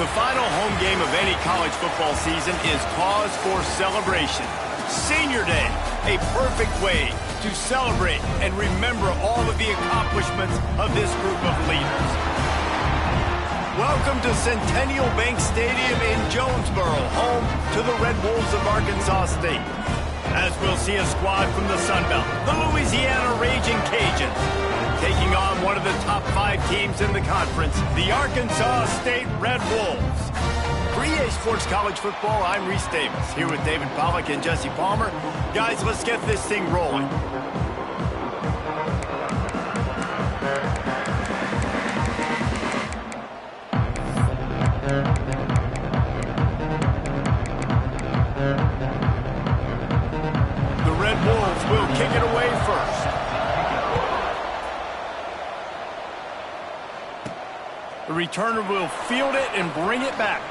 The final home game of any college football season is cause for celebration. Senior Day, a perfect way to celebrate and remember all of the accomplishments of this group of leaders. Welcome to Centennial Bank Stadium in Jonesboro, home to the Red Wolves of Arkansas State. As we'll see a squad from the Sun Belt, the Louisiana Raging Cajuns, taking on one of the top 5 teams in the conference, the Arkansas State Red Wolves. For EA Sports College Football, I'm Reese Davis, here with David Pollack and Jesse Palmer. Guys, let's get this thing rolling. The Red Wolves will kick it away first. The returner will field it and bring it back.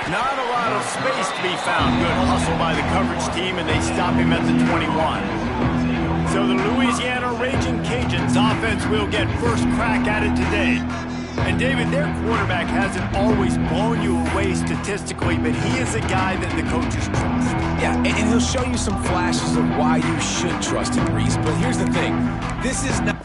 Not a lot of space to be found. Good hustle by the coverage team, and they stop him at the 21. So the Louisiana Raging Cajuns offense will get first crack at it today. And David, their quarterback hasn't always blown you away statistically, but he is a guy that the coaches trust. Yeah, and he'll show you some flashes of why you should trust him, Reese. But here's the thing. This is not...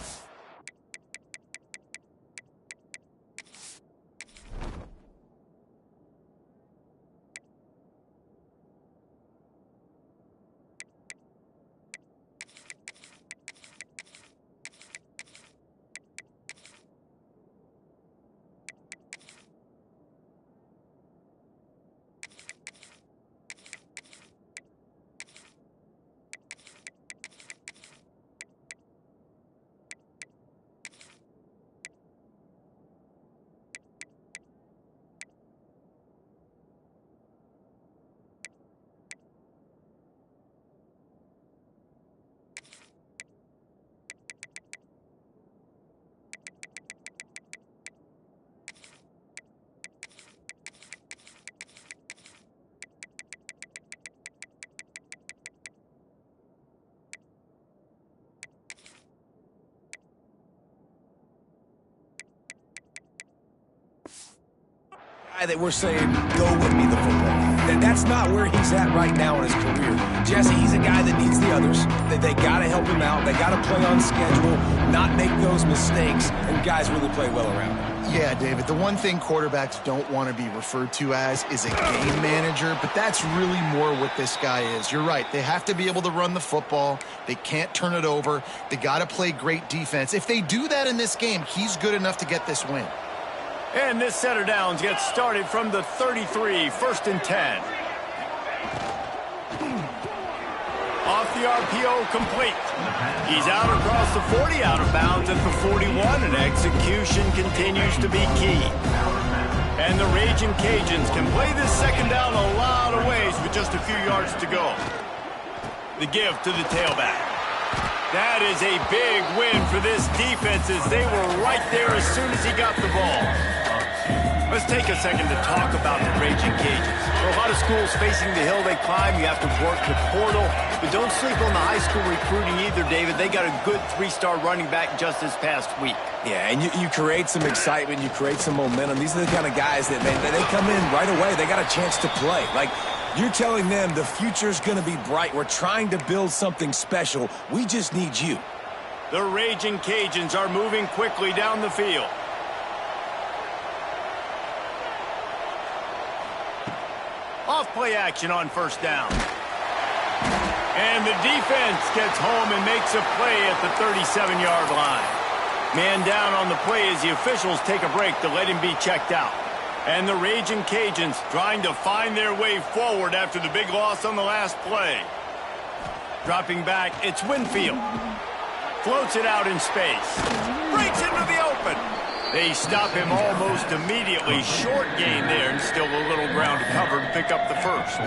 that we're saying, go with me the football. That's not where he's at right now in his career. Jesse, he's a guy that needs the others. They got to help him out. They got to play on schedule, not make those mistakes, and guys really play well around him. Yeah, David, the one thing quarterbacks don't want to be referred to as is a game manager, but that's really more what this guy is. You're right. They have to be able to run the football. They can't turn it over. They got to play great defense. If they do that in this game, he's good enough to get this win. And this set of downs gets started from the 33, 1st and 10. Off the RPO, complete. He's out across the 40, out of bounds at the 41, and execution continues to be key. And the Raging Cajuns can play this second down a lot of ways with just a few yards to go. The give to the tailback. That is a big win for this defense as they were right there as soon as he got the ball. Let's take a second to talk about the Raging Cajuns. For a lot of schools facing the hill they climb, you have to work the portal. But don't sleep on the high school recruiting either, David. They got a good 3-star running back just this past week. Yeah, and you create some excitement, you create some momentum. These are the kind of guys that, man, they come in right away. They got a chance to play. Like, you're telling them the future's going to be bright. We're trying to build something special. We just need you. The Raging Cajuns are moving quickly down the field. Off play action on first down. And the defense gets home and makes a play at the 37-yard line. Man down on the play as the officials take a break to let him be checked out. And the Raging Cajuns trying to find their way forward after the big loss on the last play. Dropping back, it's Winfield. Floats it out in space. Breaks into the open. They stop him almost immediately. Short gain there, and still a little ground to cover to pick up the first.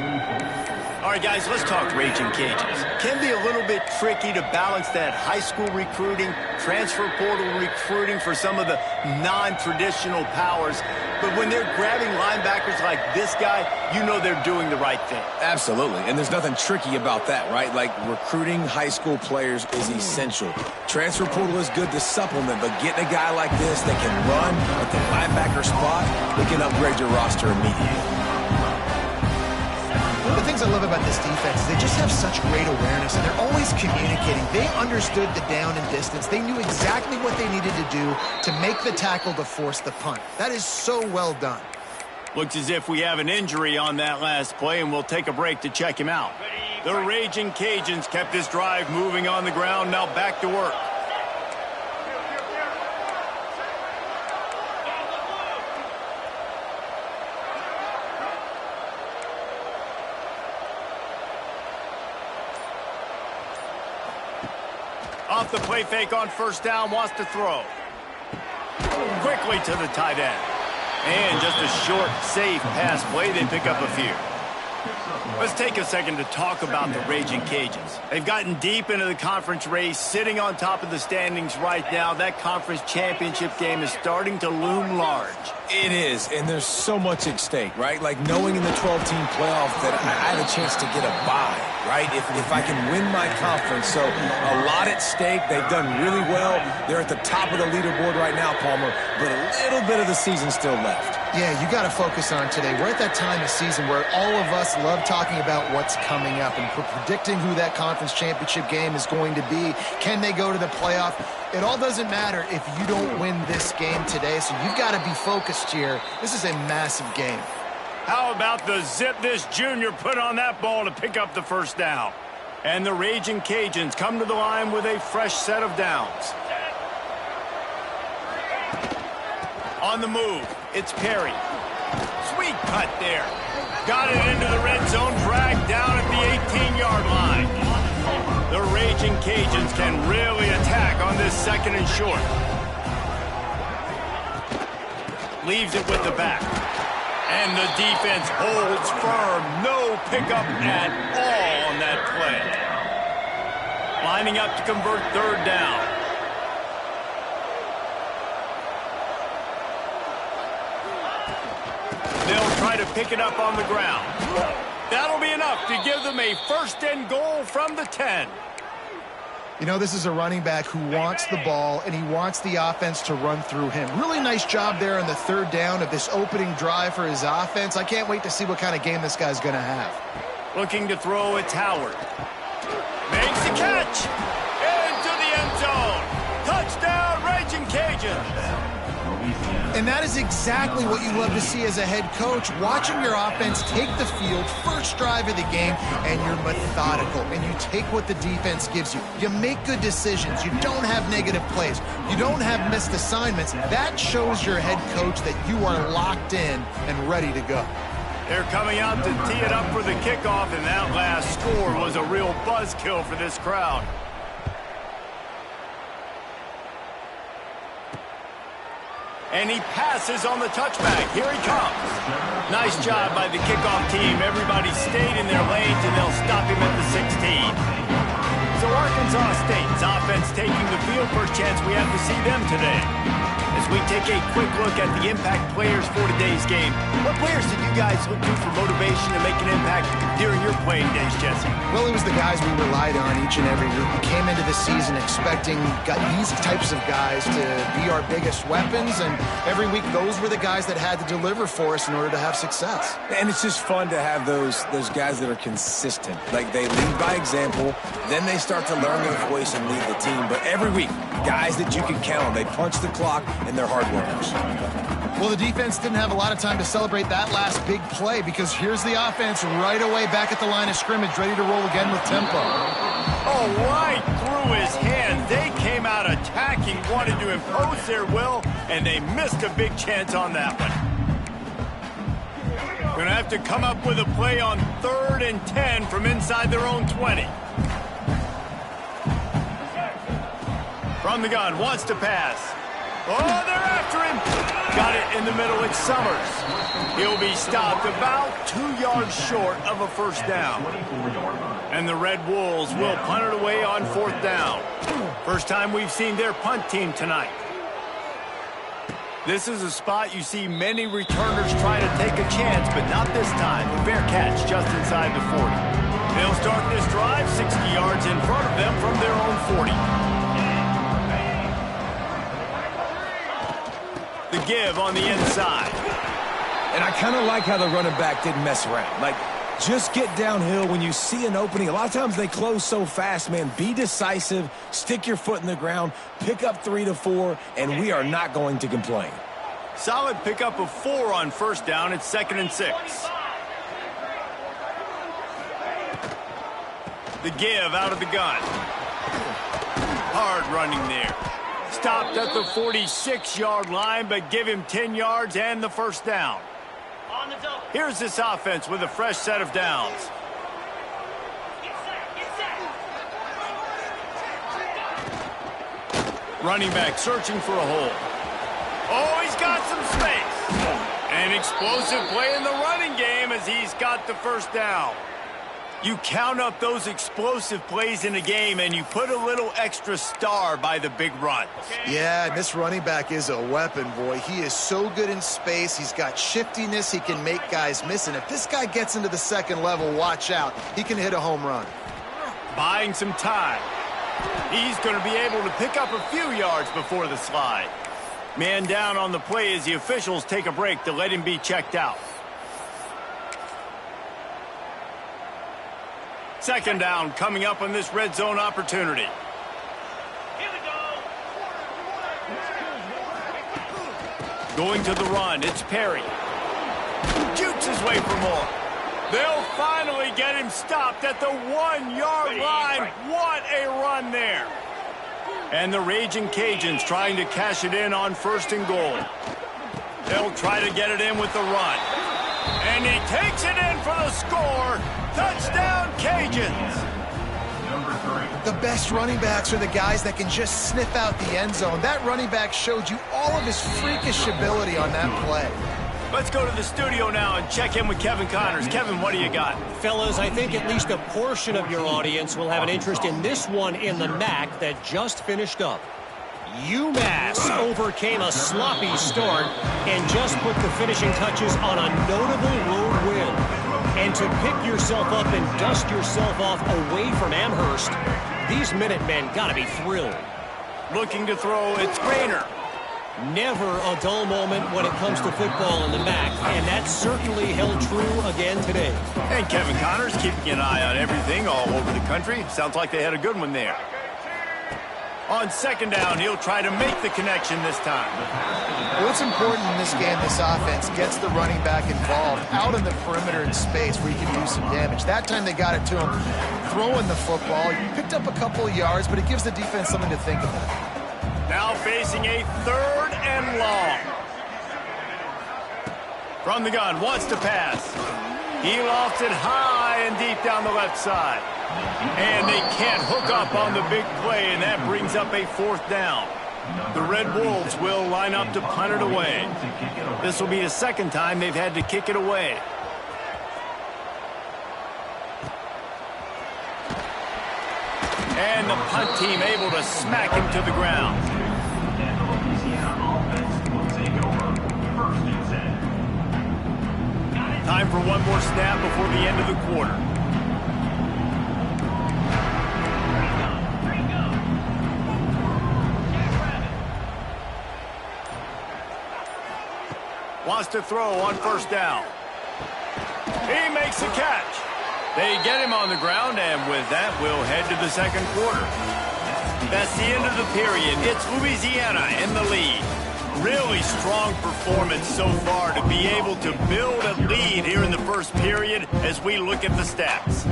All right, guys, let's talk Raging Cajuns. Can be a little bit tricky to balance that high school recruiting, transfer portal recruiting for some of the non-traditional powers. but when they're grabbing linebackers like this guy, you know they're doing the right thing. Absolutely, and there's nothing tricky about that, right? Like, recruiting high school players is essential. Transfer portal is good to supplement, but getting a guy like this that can run at the linebacker spot, it can upgrade your roster immediately. One of the things I love about this defense is they just have such great awareness, and they're always communicating. They understood the down and distance. They knew exactly what they needed to do to make the tackle to force the punt. That is so well done. Looks as if we have an injury on that last play, and we'll take a break to check him out. The Raging Cajuns kept this drive moving on the ground. Now back to work. Off the play fake on first down, wants to throw. Quickly to the tight end. And just a short, safe pass play. They pick up a few. Let's take a second to talk about the Raging Cajuns. They've gotten deep into the conference race, sitting on top of the standings right now. That conference championship game is starting to loom large. It is, and there's so much at stake, right? Like knowing in the 12-team playoff that I have a chance to get a bye, right? If I can win my conference. So a lot at stake. They've done really well. They're at the top of the leaderboard right now, Palmer, but a little bit of the season still left. Yeah, you got to focus on today. We're at that time of season where all of us love talking about what's coming up and predicting who that conference championship game is going to be. Can they go to the playoff? It all doesn't matter if you don't win this game today, so you've got to be focused here. This is a massive game. How about the zip this junior put on that ball to pick up the first down? And the Raging Cajuns come to the line with a fresh set of downs. On the move, it's Perry. Sweet cut there. Got it into the red zone, dragged down at the 18-yard line. The Raging Cajuns can really attack on this second and short. Leaves it with the back. And the defense holds firm. No pickup at all on that play. Lining up to convert third down. They'll try to pick it up on the ground. That'll be enough to give them a first and goal from the 10. You know, this is a running back who wants the ball, and he wants the offense to run through him. Really nice job there on the third down of this opening drive for his offense. I can't wait to see what kind of game this guy's going to have. Looking to throw, it's Howard. Makes the catch. Into the end zone. Touchdown, Raging Cajuns. And that is exactly what you love to see as a head coach, watching your offense take the field, first drive of the game, and you're methodical, and you take what the defense gives you. You make good decisions. You don't have negative plays. You don't have missed assignments. That shows your head coach that you are locked in and ready to go. They're coming out to tee it up for the kickoff, and that last score was a real buzzkill for this crowd. And he passes on the touchback. Here he comes. Nice job by the kickoff team. Everybody stayed in their lanes, and they'll stop him at the 16. So Arkansas State's offense taking the field. First chance we have to see them today. As we take a quick look at the impact players for today's game, what players did you guys look to for motivation to make an impact during your playing days, Jesse? Well, it was the guys we relied on each and every week. We came into the season expecting these types of guys to be our biggest weapons, and every week those were the guys that had to deliver for us in order to have success. And it's just fun to have those guys that are consistent. Like, they lead by example, then they start to learn their voice and lead the team. But every week, guys that you can count on, they punch the clock, and they're hard workers. Well, the defense didn't have a lot of time to celebrate that last big play, because here's the offense right away back at the line of scrimmage, ready to roll again with tempo. Oh, right through his hand. They came out attacking, wanted to impose their will, and they missed a big chance on that one. Going to have to come up with a play on 3rd and 10 from inside their own 20. From the gun, wants to pass. Oh, they're after him. Got it in the middle. It's Summers. He'll be stopped about 2 yards short of a first down. And the Red Wolves will punt it away on 4th down. First time we've seen their punt team tonight. This is a spot you see many returners try to take a chance, but not this time. A fair catch just inside the 40. They'll start this drive 60 yards in front of them from their own 40. The give on the inside. And I kind of like how the running back didn't mess around. Like, just get downhill when you see an opening. A lot of times they close so fast, man. Be decisive, stick your foot in the ground, pick up 3 to 4, and we are not going to complain. Solid pickup of 4 on first down. It's 2nd and 6. The give out of the gun. Hard running there. Stopped at the 46-yard line, but give him 10 yards and the first down. Here's this offense with a fresh set of downs. Running back searching for a hole. Oh, he's got some space. An explosive play in the running game as he's got the first down. You count up those explosive plays in a game, and you put a little extra star by the big run. Yeah, and this running back is a weapon, boy. He is so good in space. He's got shiftiness. He can make guys miss. And if this guy gets into the second level, watch out. He can hit a home run. Buying some time. He's going to be able to pick up a few yards before the slide. Man down on the play as the officials take a break to let him be checked out. Second down coming up on this red zone opportunity. Here we go. Going to the run, it's Perry. Jukes his way for more. They'll finally get him stopped at the 1-yard line. What a run there. And the Raging Cajuns trying to cash it in on 1st and goal. They'll try to get it in with the run. And he takes it in for the score. Touchdown, Cajuns. The best running backs are the guys that can just sniff out the end zone. That running back showed you all of his freakish ability on that play. Let's go to the studio now and check in with Kevin Connors. Kevin, what do you got? Fellas, I think at least a portion of your audience will have an interest in this one in the MAC that just finished up. UMass overcame a sloppy start and just put the finishing touches on a notable road win. And to pick yourself up and dust yourself off away from Amherst, these Minutemen got to be thrilled. Looking to throw, it's Grainer. Never a dull moment when it comes to football in the MAC, and that certainly held true again today. And Kevin Connors keeping an eye on everything all over the country. Sounds like they had a good one there. On second down, he'll try to make the connection this time. What's important in this game, this offense gets the running back involved out in the perimeter in space where he can do some damage. That time they got it to him throwing the football. He picked up a couple of yards, but it gives the defense something to think about. Now facing a 3rd and long. From the gun, wants to pass. He lofts it high and deep down the left side. And they can't hook up on the big play, and that brings up a 4th down. The Red Wolves will line up to punt it away. This will be the 2nd time they've had to kick it away. And the punt team able to smack him to the ground. Time for one more snap before the end of the quarter. Wants to throw on 1st down. He makes a catch. They get him on the ground, and with that, we'll head to the 2nd quarter. That's the end of the period. It's Louisiana in the lead. Really strong performance so far to be able to build a lead here in the 1st period as we look at the stats.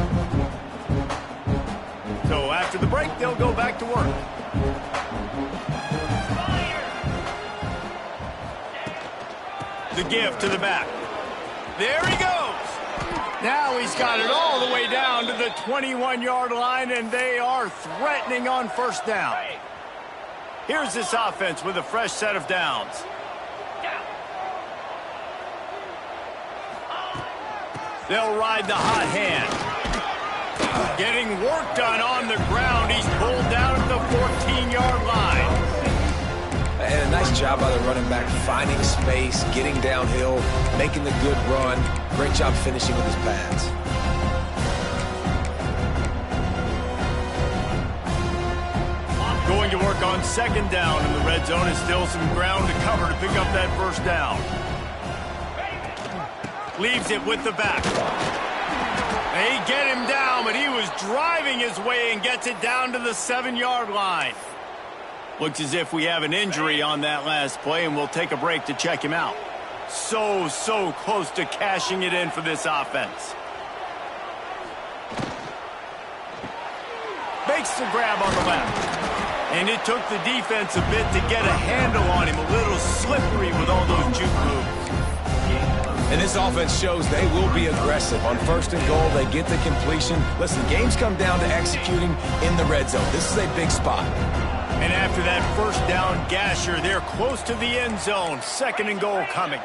So after the break, they'll go back to work. The give to the back. There he goes. Now he's got it all the way down to the 21-yard line, and they are threatening on 1st down. Here's this offense with a fresh set of downs. They'll ride the hot hand. Getting work done on the ground. He's pulled down at the 14-yard line. And a nice job by the running back, finding space, getting downhill, making the good run. Great job finishing with his pads. Going to work on second down in the red zone, and still some ground to cover to pick up that first down. Leaves it with the back. They get him down, but he was driving his way and gets it down to the 7-yard line. Looks as if we have an injury on that last play, and we'll take a break to check him out. So close to cashing it in for this offense. Makes the grab on the left. And it took the defense a bit to get a handle on him. A little slippery with all those juke moves. And this offense shows they will be aggressive. On first and goal, they get the completion. Listen, games come down to executing in the red zone. This is a big spot. And after that first down gasher, they're close to the end zone. Second and goal coming.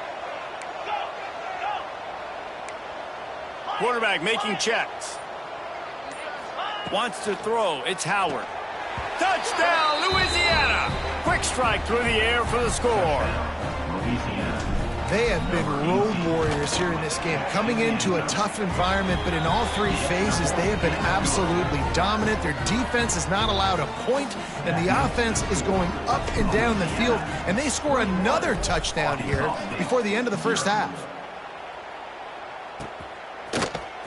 Quarterback making checks. Wants to throw. It's Howard. Touchdown, Louisiana! Quick strike through the air for the score. They have been road warriors here in this game, coming into a tough environment, but in all three phases, they have been absolutely dominant. Their defense is not allowed a point, and the offense is going up and down the field, and they score another touchdown here before the end of the first half.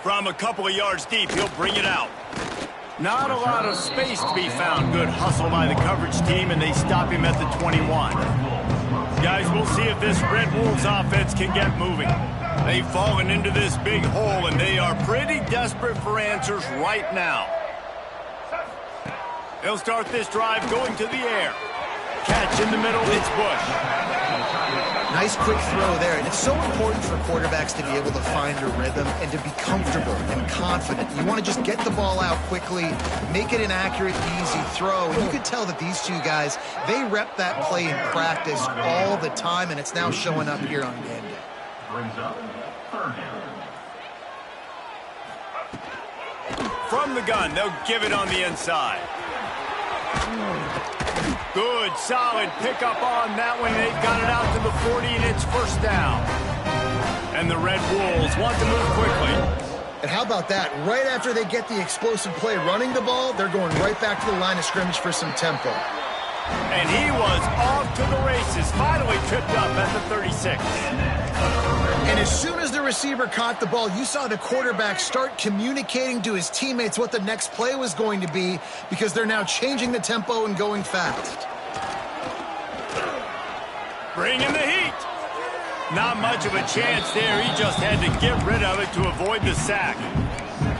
From a couple of yards deep, he'll bring it out. Not a lot of space to be found. Good hustle by the coverage team, and they stop him at the 21. Guys, we'll see if this Red Wolves offense can get moving. They've fallen into this big hole, and they are pretty desperate for answers right now. They'll start this drive going to the air. Catch in the middle, it's Bush. Nice quick throw there. And it's so important for quarterbacks to be able to find a rhythm and to be comfortable and confident. You want to just get the ball out quickly, make it an accurate, easy throw. And you could tell that these two guys, they rep that play in practice all the time, and it's now showing up here on game day. From the gun, they'll give it on the inside. Good, solid pickup on that one. They've got it out to the 40, and it's first down. And the Red Wolves want to move quickly. And how about that? Right after they get the explosive play running the ball, they're going right back to the line of scrimmage for some tempo. And he was off to the races, finally tripped up at the 36. And as soon as the receiver caught the ball, you saw the quarterback start communicating to his teammates what the next play was going to be, because they're now changing the tempo and going fast. Bringing the heat. Not much of a chance there. He just had to get rid of it to avoid the sack.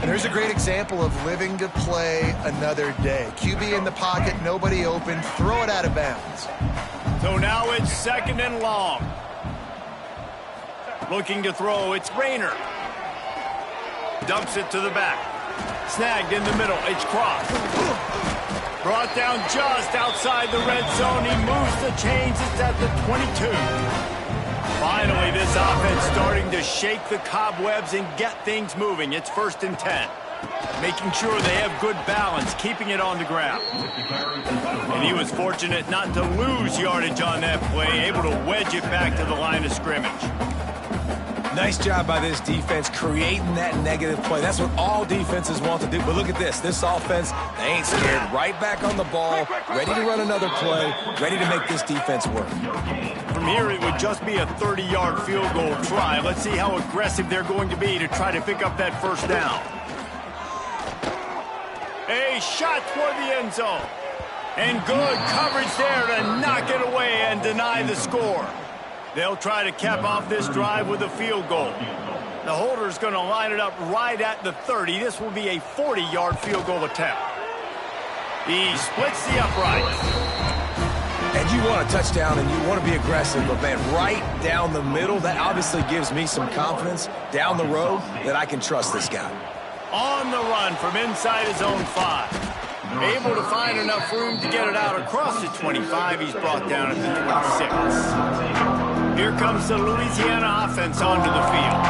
And there's a great example of living to play another day. QB in the pocket, nobody open, throw it out of bounds. So now it's second and long. Looking to throw, it's Rayner. Dumps it to the back. Snagged in the middle, it's Cross. Brought down just outside the red zone. He moves the chains, it's at the 22. Finally, this offense starting to shake the cobwebs and get things moving. It's first and 10. Making sure they have good balance, keeping it on the ground. And he was fortunate not to lose yardage on that play, able to wedge it back to the line of scrimmage. Nice job by this defense creating that negative play. That's what all defenses want to do. But look at this. This offense, they ain't scared. Right back on the ball, ready to run another play, ready to make this defense work. From here, it would just be a 30-yard field goal try. Let's see how aggressive they're going to be to try to pick up that first down. A shot toward the end zone. And good coverage there to knock it away and deny the score. They'll try to cap off this drive with a field goal. The holder's going to line it up right at the 30. This will be a 40-yard field goal attempt. He splits the uprights. And you want a touchdown and you want to be aggressive, but man, right down the middle, that obviously gives me some confidence down the road that I can trust this guy. On the run from inside his own 5. Able to find enough room to get it out across the 25. He's brought down at the 26. Here comes the Louisiana offense onto the field.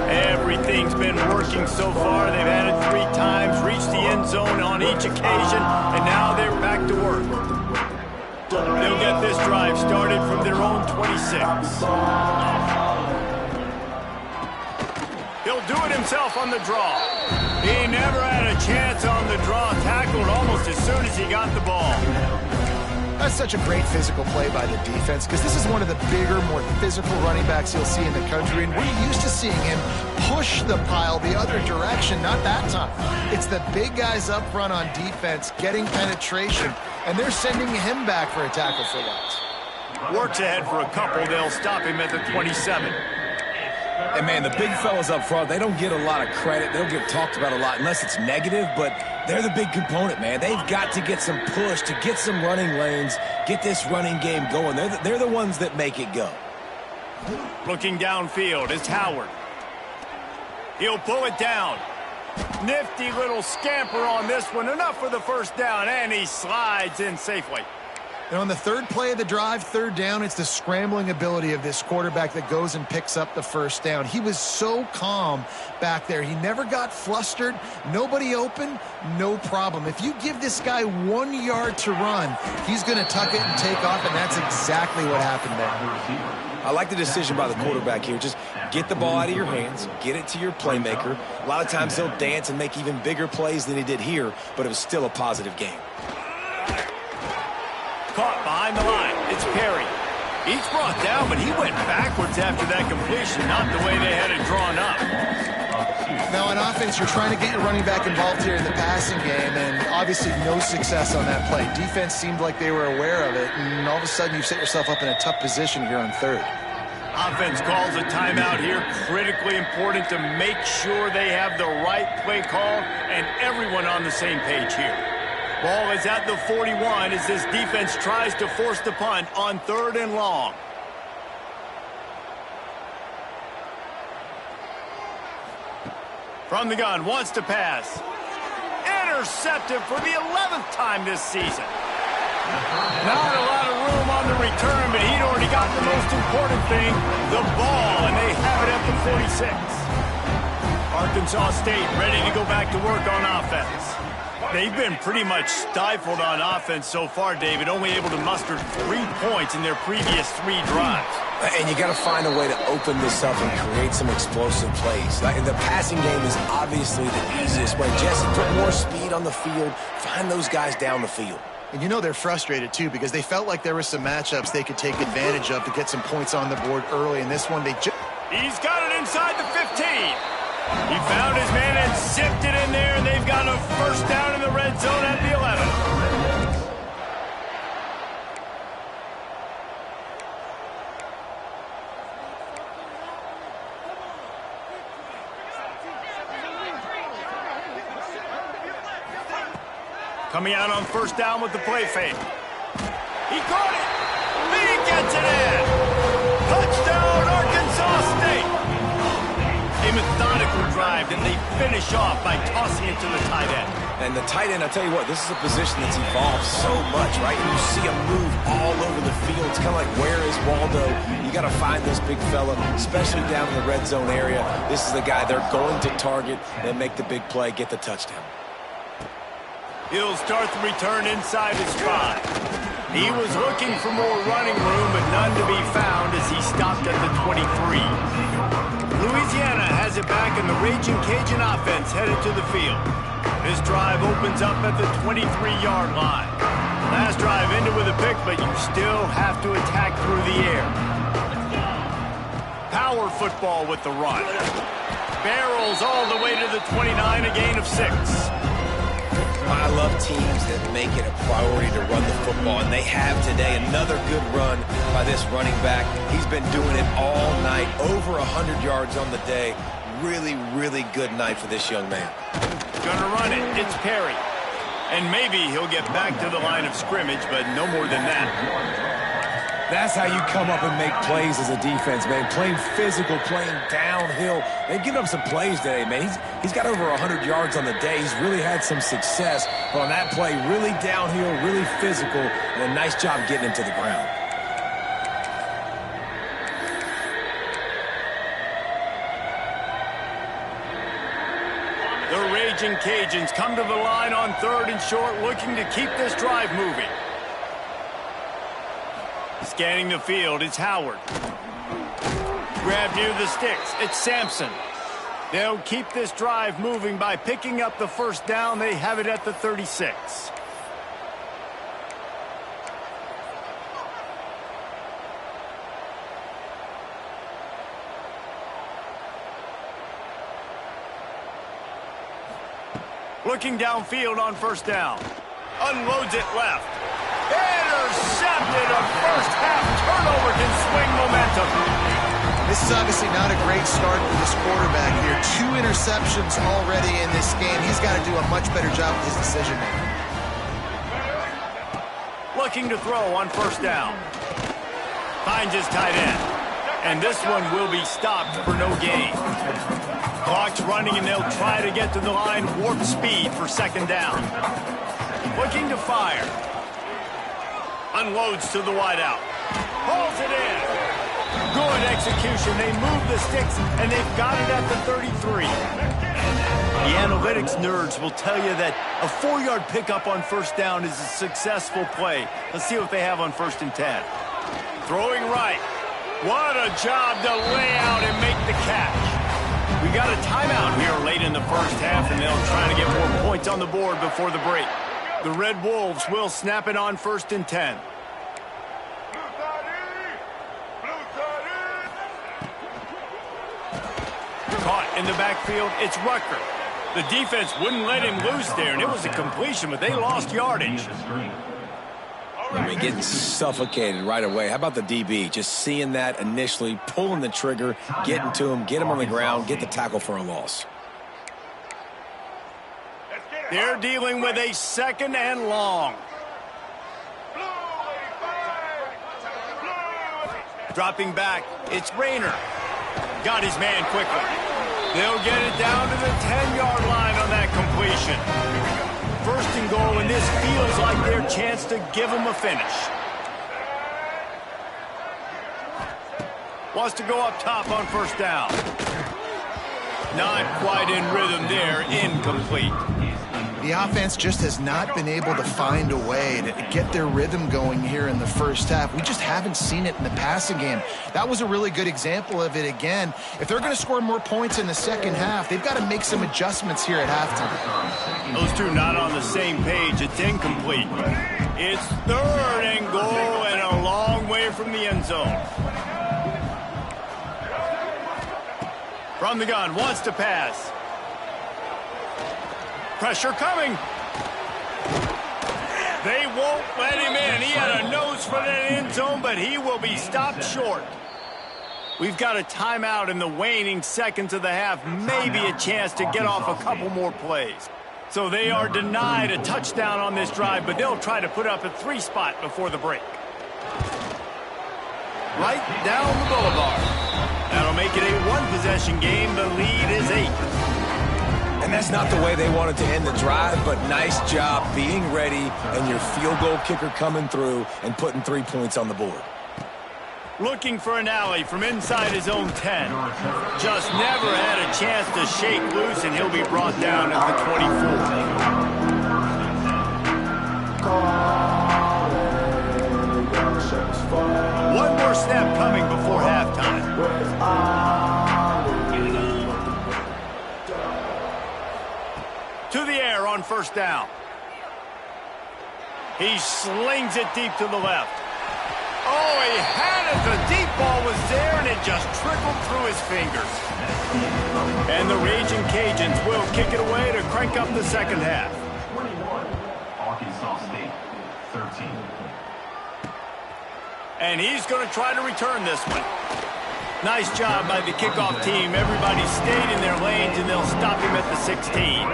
Everything's been working so far. They've had it 3 times, reached the end zone on each occasion, and now they're back to work. They'll get this drive started from their own 26. He'll do it himself on the draw. He never had a chance on the draw, tackled almost as soon as he got the ball. That's such a great physical play by the defense because this is one of the bigger, more physical running backs you'll see in the country, and we're used to seeing him push the pile the other direction, not that time. It's the big guys up front on defense getting penetration, and they're sending him back for a tackle for loss. Works ahead for a couple. They'll stop him at the 27. And, man, the big fellas up front, they don't get a lot of credit. They don't get talked about a lot unless it's negative, but they're the big component, man. They've got to get some push, to get some running lanes, get this running game going. They're the ones that make it go. Looking downfield is Howard. He'll pull it down. Nifty little scamper on this one. Enough for the first down, and he slides in safely. And on the third play of the drive, third down, it's the scrambling ability of this quarterback that goes and picks up the first down. He was so calm back there. He never got flustered. Nobody open, no problem. If you give this guy 1 yard to run, he's going to tuck it and take off, and that's exactly what happened there. I like the decision by the quarterback here. Just get the ball out of your hands, get it to your playmaker. A lot of times he'll dance and make even bigger plays than he did here, but it was still a positive game. Caught behind the line. It's Perry. He's brought down, but he went backwards after that completion, not the way they had it drawn up. Now, on offense, you're trying to get your running back involved here in the passing game, and obviously no success on that play. Defense seemed like they were aware of it, and all of a sudden you've set yourself up in a tough position here on third. Offense calls a timeout here. Critically important to make sure they have the right play call and everyone on the same page here. Ball is at the 41 as this defense tries to force the punt on third and long. From the gun, wants to pass. Intercepted for the 11th time this season. Not a lot of room on the return, but he'd already got the most important thing, the ball, and they have it at the 46. Arkansas State ready to go back to work on offense. They've been pretty much stifled on offense so far, David, only able to muster 3 points in their previous 3 drives. And you got to find a way to open this up and create some explosive plays. Like, the passing game is obviously the easiest way. Jesse, put more speed on the field. Find those guys down the field. And you know they're frustrated, too, because they felt like there were some matchups they could take advantage of to get some points on the board early. And this one, He's got it inside the 15. He found his man and zipped it in there, and they've got a first down in the red zone at the 11. Coming out on first down with the play fake. He caught it. He gets it in. Touchdown, Arkansas State. A methodical drive that they finish off by tossing it to the tight end. And the tight end, I'll tell you what, this is a position that's evolved so much, right? You see him move all over the field. It's kind of like, where is Waldo? You got to find this big fella, especially down in the red zone area. This is the guy they're going to target and make the big play, get the touchdown. He'll start the return inside his 5. He was looking for more running room, but none to be found as he stopped at the 23. Louisiana has it back, and the Raging Cajun offense headed to the field. This drive opens up at the 23-yard line. Last drive ended with a pick, but you still have to attack through the air. Power football with the run. Barrels all the way to the 29, a gain of 6. I love teams that make it a priority to run the football, and they have today. Another good run by this running back. He's been doing it all night, over 100 yards on the day. Really, really good night for this young man. Gonna run it. It's Perry. And maybe he'll get back to the line of scrimmage, but no more than that. That's how you come up and make plays as a defense, man. Playing physical, playing downhill. They've given up some plays today, man. He's got over 100 yards on the day. He's really had some success. But on that play, really downhill, really physical, and a nice job getting him to the ground. The Raging Cajuns come to the line on third and short, looking to keep this drive moving. Scanning the field, it's Howard. Grab near the sticks, it's Sampson. They'll keep this drive moving by picking up the first down. They have it at the 36. Looking downfield on first down. Unloads it left. Intercepted. A first half turnover can swing momentum. This is obviously not a great start for this quarterback here. 2 interceptions already in this game. He's got to do a much better job with his decision making. Looking to throw on first down. Finds his tight end. And this one will be stopped for no gain. Clock's running, and they'll try to get to the line warp speed for second down. Looking to fire. Unloads to the wideout. Pulls it in. Good execution. They move the sticks, and they've got it at the 33. The analytics nerds will tell you that a 4-yard pickup on first down is a successful play. Let's see what they have on 1st and 10. Throwing right. What a job to lay out and make the catch. We got a timeout here late in the first half, and they'll try to get more points on the board before the break. The Red Wolves will snap it on 1st and 10. Caught in the backfield, it's Rucker. The defense wouldn't let him loose there, and it was a completion, but they lost yardage. I mean, getting suffocated right away. How about the DB? Just seeing that initially, pulling the trigger, getting to him, get him on the ground, get the tackle for a loss. They're dealing with a 2nd and long. Dropping back, it's Rayner. Got his man quickly. They'll get it down to the 10-yard line on that completion. 1st and goal, and this feels like their chance to give them a finish. Wants to go up top on first down. Not quite in rhythm there, incomplete. The offense just has not been able to find a way to get their rhythm going here in the first half. We just haven't seen it in the passing game. That was a really good example of it again. If they're going to score more points in the second half, they've got to make some adjustments here at halftime. Those two not on the same page. It's incomplete. It's 3rd and goal and a long way from the end zone. From the gun, wants to pass. Pressure coming. They won't let him in. He had a nose for that end zone, but he will be stopped short. We've got a timeout in the waning seconds of the half. Maybe a chance to get off a couple more plays. So they are denied a touchdown on this drive, but they'll try to put up a 3 spot before the break. Right down the boulevard. That'll make it a 1-possession game. The lead is 8. And that's not the way they wanted to end the drive, but nice job being ready and your field goal kicker coming through and putting 3 points on the board. Looking for an alley from inside his own 10. Just never had a chance to shake loose, and he'll be brought down at the 24. One more snap coming before halftime. To the air on first down. He slings it deep to the left. Oh, he had it. The deep ball was there, and it just trickled through his fingers. And the Raging Cajuns will kick it away to crank up the second half. 21, Arkansas State, 13. And he's going to try to return this one. Nice job by the kickoff team. Everybody stayed in their lanes, and they'll stop him at the 16.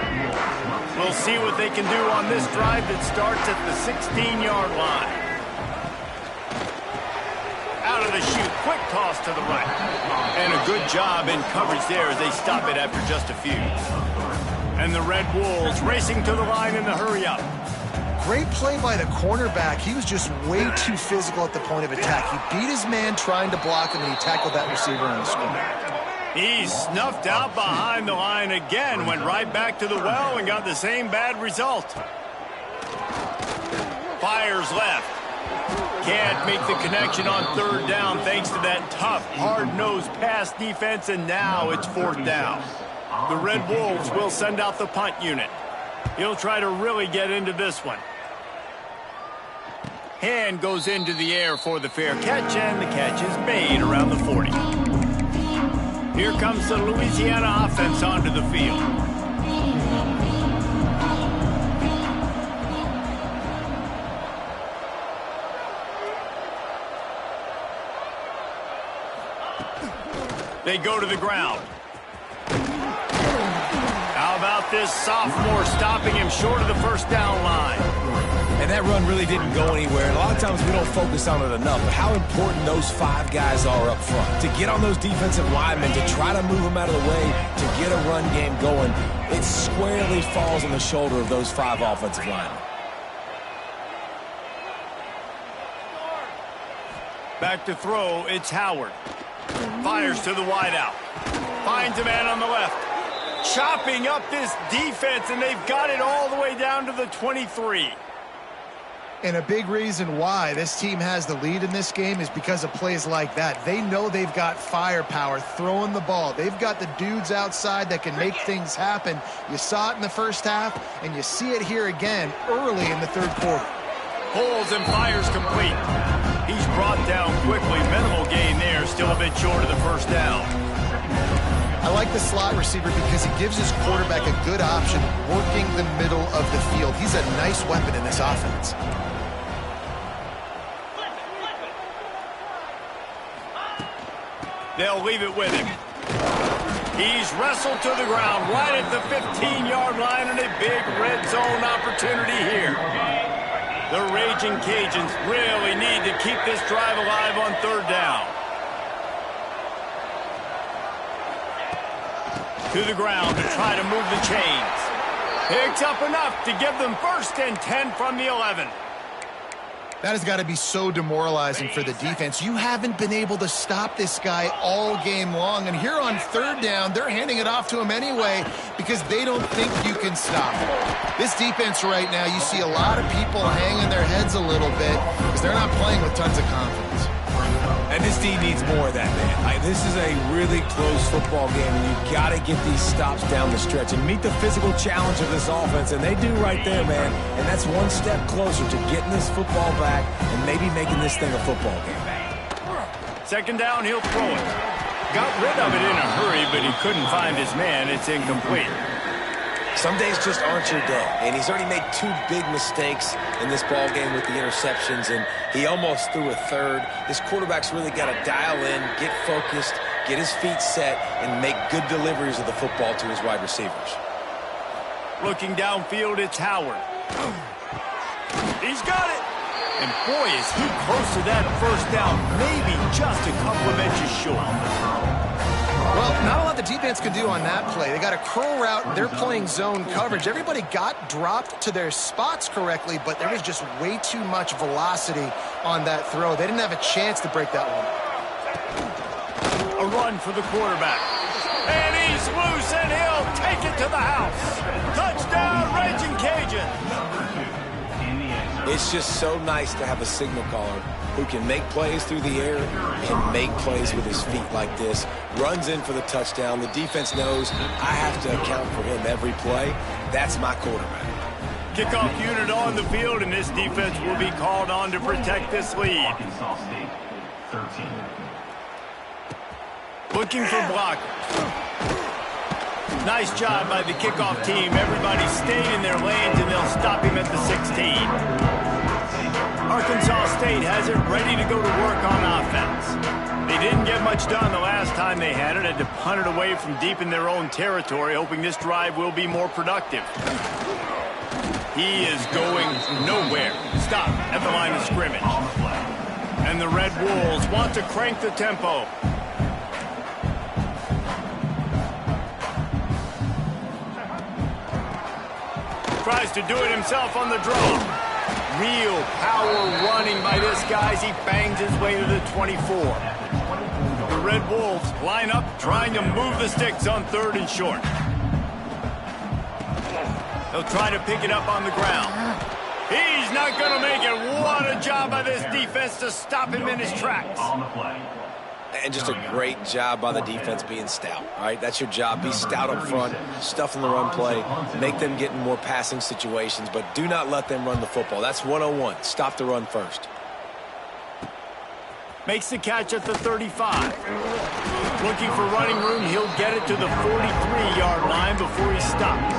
We'll see what they can do on this drive that starts at the 16-yard line. Out of the chute, quick toss to the right. And a good job in coverage there as they stop it after just a few. And the Red Wolves racing to the line in the hurry-up. Great play by the cornerback. He was just way too physical at the point of attack. He beat his man trying to block him, and he tackled that receiver on the score. He snuffed out behind the line again, went right back to the well and got the same bad result. Fires left. Can't make the connection on third down thanks to that tough, hard-nosed pass defense, and now it's fourth down. The Red Wolves will send out the punt unit. He'll try to really get into this one. Hand goes into the air for the fair catch, and the catch is made around the 40. Here comes the Louisiana offense onto the field. They go to the ground. How about this sophomore stopping him short of the first down line? And that run really didn't go anywhere. And a lot of times we don't focus on it enough, but how important those 5 guys are up front. To get on those defensive linemen, to try to move them out of the way, to get a run game going, it squarely falls on the shoulder of those 5 offensive linemen. Back to throw, it's Howard. Fires to the wideout. Finds a man on the left. Chopping up this defense, and they've got it all the way down to the 23. And a big reason why this team has the lead in this game is because of plays like that. They know they've got firepower throwing the ball. They've got the dudes outside that can make things happen. You saw it in the first half, and you see it here again early in the third quarter. Pulls and fires complete. He's brought down quickly. Minimal gain there, still a bit short of the first down. I like the slot receiver because he gives his quarterback a good option working the middle of the field. He's a nice weapon in this offense. They'll leave it with him. He's wrestled to the ground right at the 15-yard line, and a big red zone opportunity here. The Raging Cajuns really need to keep this drive alive on third down. To the ground to try to move the chains. Picks up enough to give them 1st and 10 from the 11. That has got to be so demoralizing for the defense. You haven't been able to stop this guy all game long. And here on third down, they're handing it off to him anyway because they don't think you can stop him. This defense right now, you see a lot of people hanging their heads a little bit because they're not playing with tons of confidence. And this team needs more of that, man. This is a really close football game, and you've got to get these stops down the stretch and meet the physical challenge of this offense, and they do right there, man. And that's one step closer to getting this football back and maybe making this thing a football game. 2nd down, he'll throw it. Got rid of it in a hurry, but he couldn't find his man. It's incomplete. Some days just aren't your day, and he's already made 2 big mistakes in this ball game with the interceptions, and he almost threw a 3rd. His quarterback's really got to dial in, get focused, get his feet set, and make good deliveries of the football to his wide receivers. Looking downfield, it's Howard. He's got it. And boy, is he close to that 1st down, maybe just a couple of inches short. Well, not a lot the defense could do on that play. They got a curl route. They're playing zone coverage. Everybody got dropped to their spots correctly, but there was just way too much velocity on that throw. They didn't have a chance to break that one. A run for the quarterback. And he's loose, and he'll take it to the house. Touchdown, Raging Cajuns. It's just so nice to have a signal caller who can make plays through the air, can make plays with his feet like this, runs in for the touchdown. The defense knows I have to account for him every play. That's my quarterback. Kickoff unit on the field, and this defense will be called on to protect this lead. Arkansas State, 13. Looking for blockers. Nice job by the kickoff team. Everybody stayed in their lanes, and they'll stop him at the 16. Arkansas State has it ready to go to work on offense. They didn't get much done the last time they had it. Had to punt it away from deep in their own territory, hoping this drive will be more productive. He is going nowhere. Stop at the line of scrimmage. And the Red Wolves want to crank the tempo. Tries to do it himself on the draw. Real power running by this guy as he bangs his way to the 24. The Red Wolves line up trying to move the sticks on 3rd and short. They'll try to pick it up on the ground. He's not going to make it. What a job by this defense to stop him in his tracks. On the play. And just a great job by the defense being stout, all right? That's your job. Be stout up front, stuff in the run play, make them get in more passing situations, but do not let them run the football. That's 101. Stop the run first. Makes the catch at the 35. Looking for running room, he'll get it to the 43-yard line before he's stopped.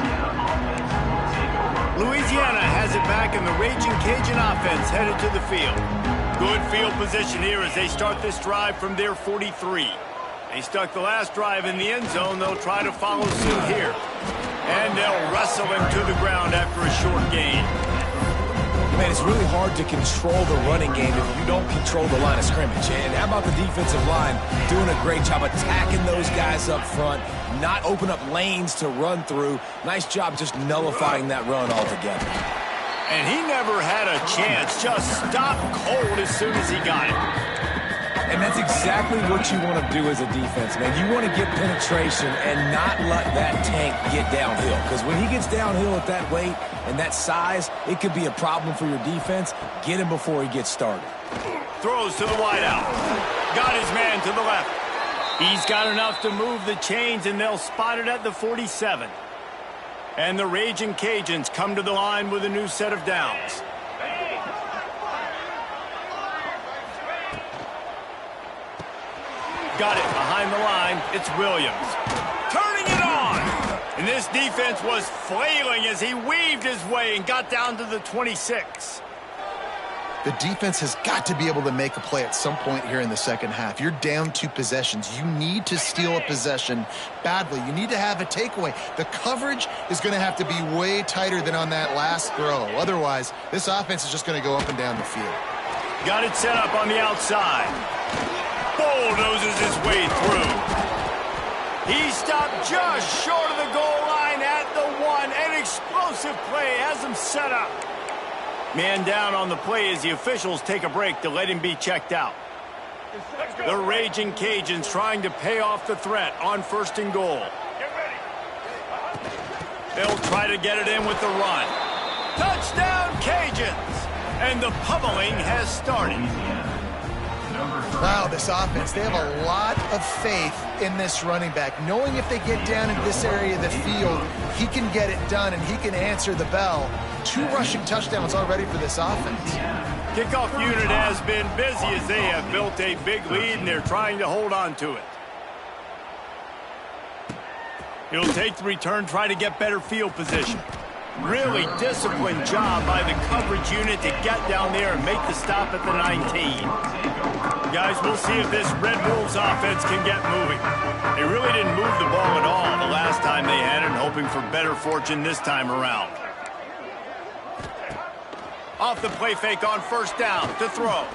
Louisiana has it back, and the Raging Cajun offense headed to the field. Good field position here as they start this drive from their 43. They stuck the last drive in the end zone. They'll try to follow suit here. And they'll wrestle him to the ground after a short gain. Man, it's really hard to control the running game if you don't control the line of scrimmage. And how about the defensive line doing a great job attacking those guys up front, not open up lanes to run through. Nice job just nullifying that run altogether. And he never had a chance. Just stopped cold as soon as he got it. And that's exactly what you want to do as a defense, man. You want to get penetration and not let that tank get downhill. Because when he gets downhill at that weight and that size, it could be a problem for your defense. Get him before he gets started. Throws to the wideout. Got his man to the left. He's got enough to move the chains, and they'll spot it at the 47. And the Raging Cajuns come to the line with a new set of downs. Got it behind the line. It's Williams. Turning it on. And this defense was flailing as he weaved his way and got down to the 26. The defense has got to be able to make a play at some point here in the second half. You're down 2 possessions. You need to steal a possession badly. You need to have a takeaway. The coverage is going to have to be way tighter than on that last throw. Otherwise, this offense is just going to go up and down the field. Got it set up on the outside. Bulldozes his way through. He stopped just short of the goal line at the 1. An explosive play has him set up. Man down on the play as the officials take a break to let him be checked out. The Raging Cajuns trying to pay off the threat on 1st and goal. They'll try to get it in with the run. Touchdown Cajuns! And the pummeling has started. Wow, this offense, they have a lot of faith in this running back. Knowing if they get down into this area of the field, he can get it done and he can answer the bell. 2 rushing touchdowns already for this offense. Kickoff unit has been busy as they have built a big lead and they're trying to hold on to it. He'll take the return, try to get better field position. Really disciplined job by the coverage unit to get down there and make the stop at the 19. Guys, we'll see if this Red Wolves offense can get moving. They really didn't move the ball at all the last time they had it, hoping for better fortune this time around. Off the play fake on 1st down to throw.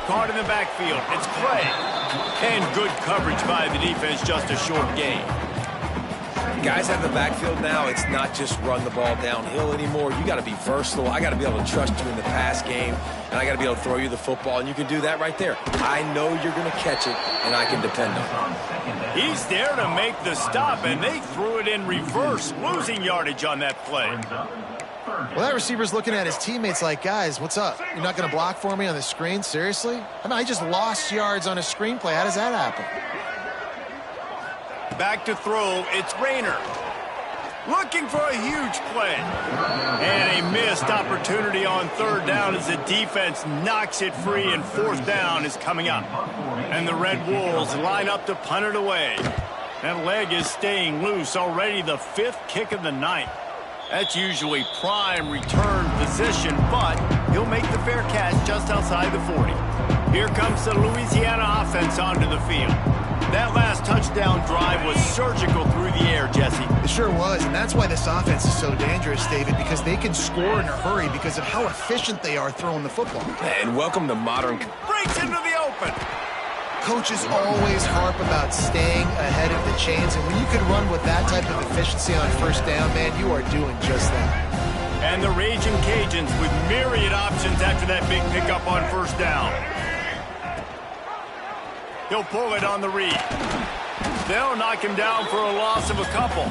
Caught in the backfield. It's Clay. And good coverage by the defense, just a short gain. Guys have the backfield now. It's not just run the ball downhill anymore. You got to be versatile. I got to be able to trust you in the pass game, and I got to be able to throw you the football, and you can do that right there. I know you're going to catch it, and I can depend on it. He's there to make the stop, and they threw it in reverse, losing yardage on that play. Well, that receiver's looking at his teammates like, guys, what's up? You're not going to block for me on the screen? Seriously? I mean, I just lost yards on a screenplay. How does that happen? Back to throw, it's Rayner. Looking for a huge play. And a missed opportunity on 3rd down as the defense knocks it free, and 4th down is coming up. And the Red Wolves line up to punt it away. That leg is staying loose, already the 5th kick of the night. That's usually prime return position, but he'll make the fair catch just outside the 40. Here comes the Louisiana offense onto the field. That last touchdown drive was surgical through the air, Jesse. It sure was, and that's why this offense is so dangerous, David, because they can score in a hurry because of how efficient they are throwing the football. And welcome to modern. Breaks into the open. Coaches always harp about staying ahead of the chains, and when you can run with that type of efficiency on 1st down, man, you are doing just that. And the Raging Cajuns with myriad options after that big pickup on 1st down. He'll pull it on the read. They'll knock him down for a loss of a couple.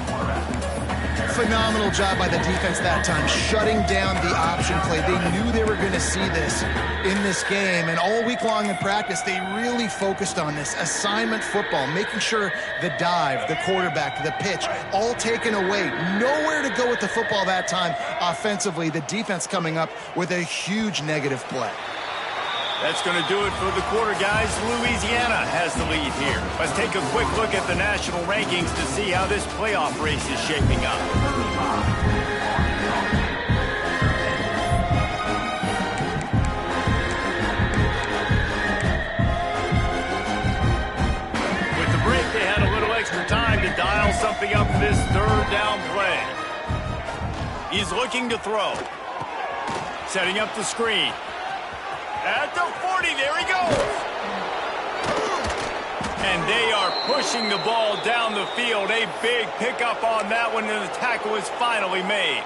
phenomenal job by the defense that time, shutting down the option play. They knew they were going to see this in this game, and all week long in practice, they really focused on this assignment football, making sure the dive, the quarterback, the pitch, all taken away. Nowhere to go with the football that time offensively. The defense coming up with a huge negative play. That's going to do it for the quarter, guys. Louisiana has the lead here. Let's take a quick look at the national rankings to see how this playoff race is shaping up. With the break, they had a little extra time to dial something up for this third down play. He's looking to throw. Setting up the screen. At the 40, there he goes. And they are pushing the ball down the field. A big pickup on that one, and the tackle is finally made.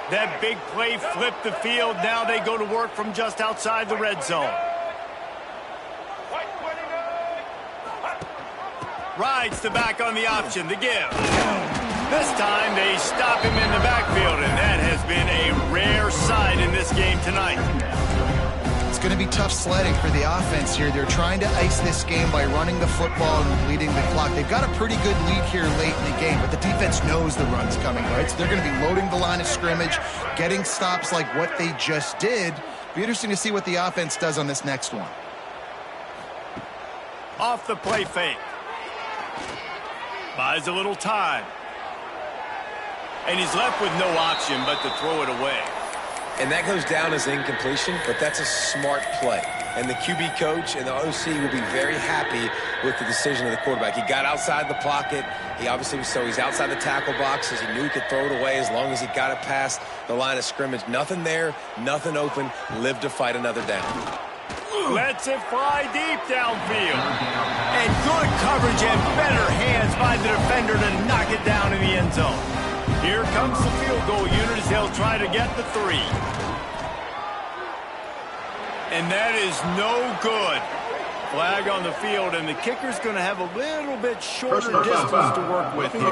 That big play flipped the field. Now they go to work from just outside the red zone. Rides the back on the option, the give. This time they stop him in the backfield, and that has been a rare sight in this game tonight. It's going to be tough sledding for the offense here. They're trying to ice this game by running the football and leading the clock. They've got a pretty good lead here late in the game, but the defense knows the run's coming, right? So they're going to be loading the line of scrimmage, getting stops like what they just did. Be interesting to see what the offense does on this next one. Off the play fake. Buys a little time. And he's left with no option but to throw it away. And that goes down as incompletion, but that's a smart play. And the QB coach and the OC will be very happy with the decision of the quarterback. He got outside the pocket. He obviously was, so he's outside the tackle boxes. He knew he could throw it away as long as he got it past the line of scrimmage. Nothing there, nothing open. Lived to fight another down. Lets it fly deep downfield. And good coverage and better hands by the defender to knock it down in the end zone. Here comes the field goal unit as they'll try to get the 3. And that is no good. Flag on the field, and the kicker's going to have a little bit shorter distance to work with here.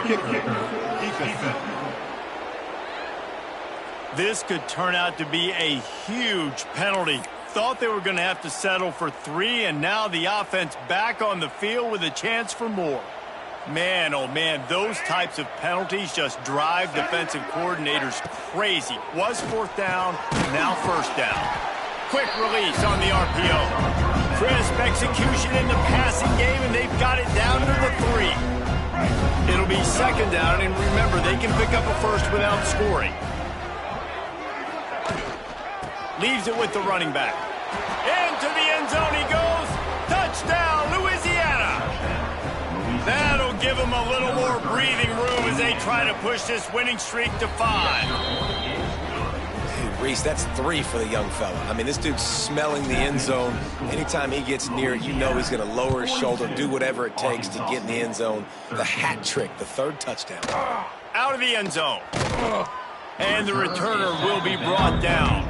This could turn out to be a huge penalty. Thought they were going to have to settle for 3, and now the offense back on the field with a chance for more. Man, oh man, those types of penalties just drive defensive coordinators crazy. Was 4th down, now 1st down. Quick release on the RPO. Crisp execution in the passing game, and they've got it down to the 3. It'll be 2nd down, and remember, they can pick up a first without scoring. Leaves it with the running back. Into the end zone he goes. Touchdown, Louisiana. That'll give them a little more breathing room as they try to push this winning streak to 5. Dude, Reese, that's 3 for the young fella. I mean, this dude's smelling the end zone. Anytime he gets near it, you know he's going to lower his shoulder, do whatever it takes to get in the end zone. The hat trick, the 3rd touchdown. Out of the end zone. And the returner will be brought down.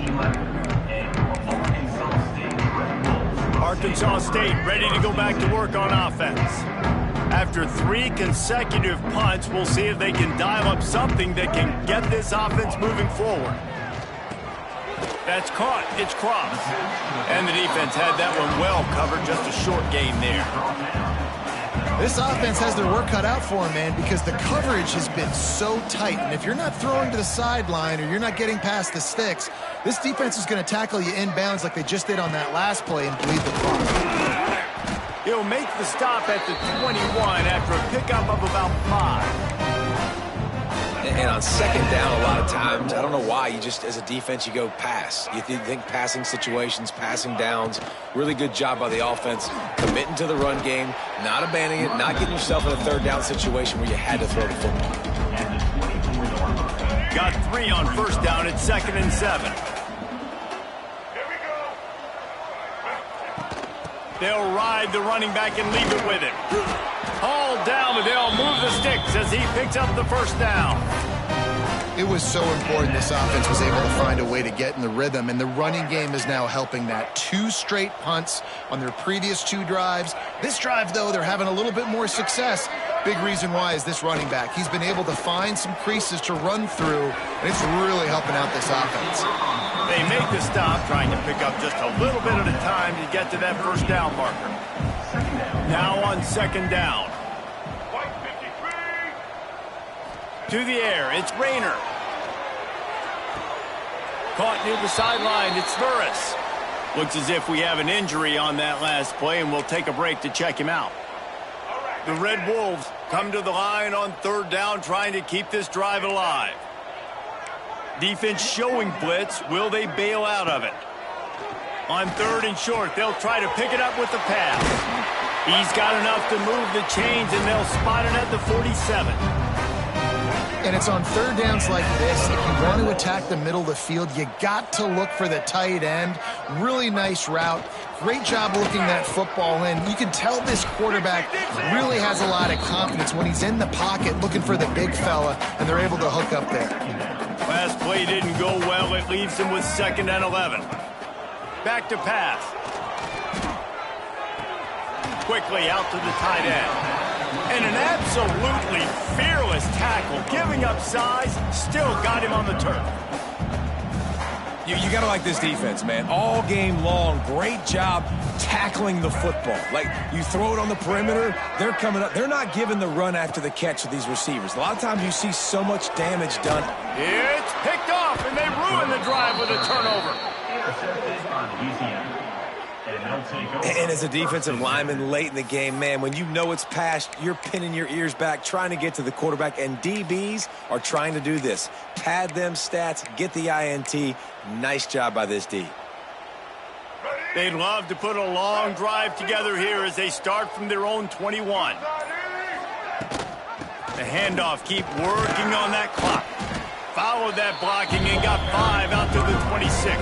Arkansas State ready to go back to work on offense. After 3 consecutive punts, we'll see if they can dial up something that can get this offense moving forward. That's caught. It's Cross. And the defense had that one well covered. Just a short gain there. This offense has their work cut out for them, man, because the coverage has been so tight. And if you're not throwing to the sideline or you're not getting past the sticks, this defense is going to tackle you inbounds like they just did on that last play and bleed the clock. He'll make the stop at the 21 after a pickup of about 5. And on 2nd down, a lot of times, I don't know why, you just, as a defense, you go pass. You think passing situations, passing downs. Really good job by the offense, committing to the run game, not abandoning it, not getting yourself in a 3rd down situation where you had to throw the football. Got 3 on 1st down at 2nd and 7. They'll ride the running back and leave it with him. Hauled down, but they'll move the sticks as he picks up the 1st down. It was so important this offense was able to find a way to get in the rhythm, and the running game is now helping that. 2 straight punts on their previous 2 drives. This drive, though, they're having a little bit more success. Big reason why is this running back. He's been able to find some creases to run through, and it's really helping out this offense. They make the stop, trying to pick up just a little bit at a time to get to that first down marker. Now on second down. To the air, it's Rayner. Caught near the sideline, it's Burris. Looks as if we have an injury on that last play, and we'll take a break to check him out. The Red Wolves come to the line on third down, trying to keep this drive alive. Defense showing blitz. Will they bail out of it? On third and short, they'll try to pick it up with the pass. He's got enough to move the chains, and they'll spot it at the 47. And it's on third downs like this. If you want to attack the middle of the field, you got to look for the tight end. Really nice route. Great job looking that football in. You can tell this quarterback really has a lot of confidence when he's in the pocket looking for the big fella, and they're able to hook up there. Last play didn't go well. It leaves him with 2nd and 11. Back to pass. Quickly out to the tight end. And an absolutely fearless tackle, giving up size, still got him on the turf. You got to like this defense, man. All game long, great job tackling the football. Like, you throw it on the perimeter, they're coming up. They're not giving the run after the catch of these receivers. A lot of times you see so much damage done. It's picked off, and they ruin the drive with a turnover. Intercepted on Louisiana. And they'll take over. And as a defensive lineman late in the game, man, when you know it's past, you're pinning your ears back, trying to get to the quarterback, and DBs are trying to do this. Pad them stats, get the INT. Nice job by this D. They'd love to put a long drive together here as they start from their own 21. The handoff, keep working on that clock. Followed that blocking and got 5 out to the 26.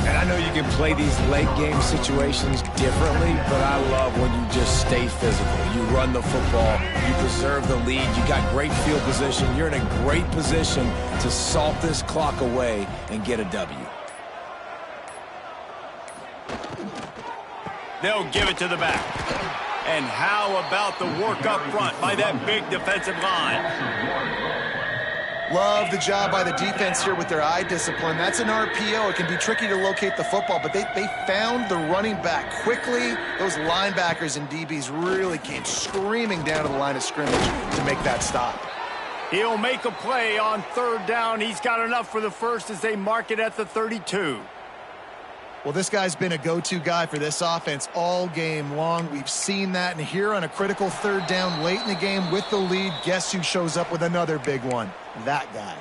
And I know you can play these late game situations differently, but I love when you just stay physical. You run the football, you preserve the lead, you got great field position. You're in a great position to salt this clock away and get a W. They'll give it to the back. And how about the work up front by that big defensive line? Love the job by the defense here with their eye discipline. That's an RPO. It can be tricky to locate the football, but they found the running back quickly. Those linebackers and DBs really came screaming down to the line of scrimmage to make that stop. He'll make a play on third down. He's got enough for the first as they mark it at the 32. Well, this guy's been a go-to guy for this offense all game long. We've seen that, and here on a critical third down late in the game with the lead, guess who shows up with another big one? That guy.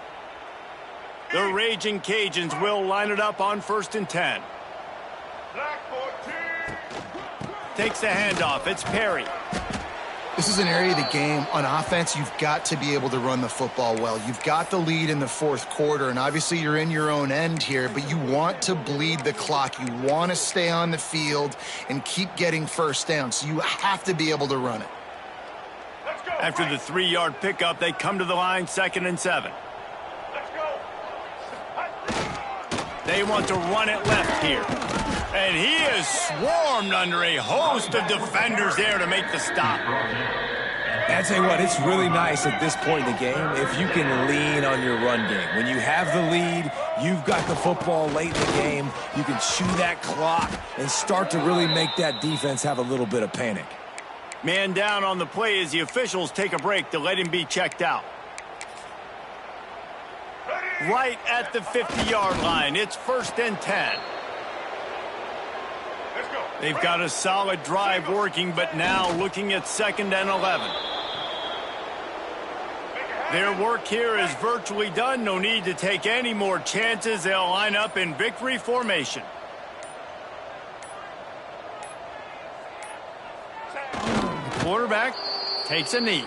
The Raging Cajuns will line it up on 1st and 10. Takes the handoff. It's Perry. This is an area of the game on offense you've got to be able to run the football well. You've got the lead in the 4th quarter, and obviously you're in your own end here, but you want to bleed the clock. You want to stay on the field and keep getting first down, so you have to be able to run it. After the 3-yard pickup, they come to the line 2nd and 7. They want to run it left here. And he is swarmed under a host of defenders there to make the stop. I tell you what, it's really nice at this point in the game if you can lean on your run game. When you have the lead, you've got the football late in the game, you can chew that clock and start to really make that defense have a little bit of panic. Man down on the play as the officials take a break to let him be checked out. Right at the 50-yard line, it's 1st and 10. They've got a solid drive working, but now looking at 2nd and 11. Their work here is virtually done. No need to take any more chances. They'll line up in victory formation. The quarterback takes a knee.